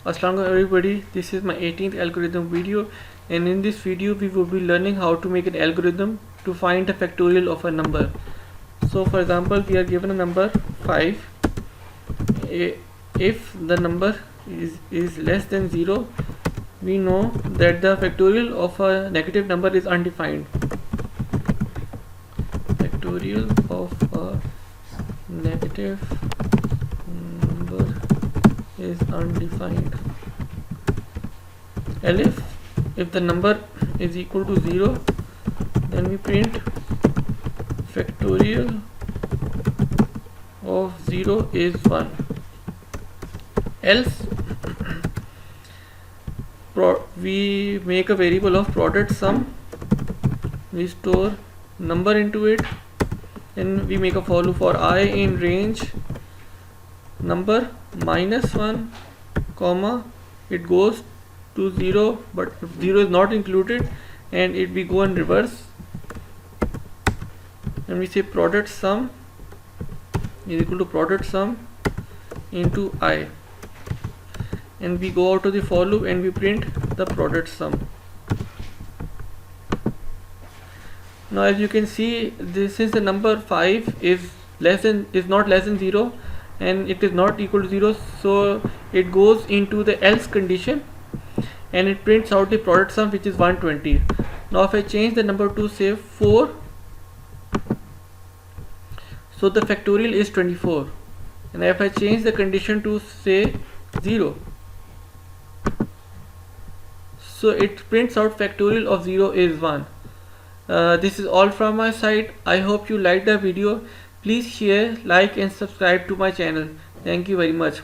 Assalamu alaikum everybody, this is my 18th algorithm video, and in this video we will be learning how to make an algorithm to find the factorial of a number. So for example, we are given a number 5. If the number is less than 0, we know that the factorial of a negative number is undefined. Factorial of a negative number is undefined. Elif, if the number is equal to 0, then we print factorial of 0 is 1. Else we make a variable of product sum, we store number into it, and we make a for loop for I in range number -1 comma it goes to 0, but if 0 is not included, and it we go in reverse, and we say product sum is equal to product sum into I, and we go out to the for loop and we print the product sum. Now as you can see, this is the number 5 is not less than 0, and it is not equal to 0, so it goes into the else condition and it prints out the product sum, which is 120. Now if I change the number to say 4, so the factorial is 24, and if I change the condition to say 0, so it prints out factorial of 0 is 1. This is all from my side. I hope you liked the video. Please share, like and subscribe to my channel. Thank you very much.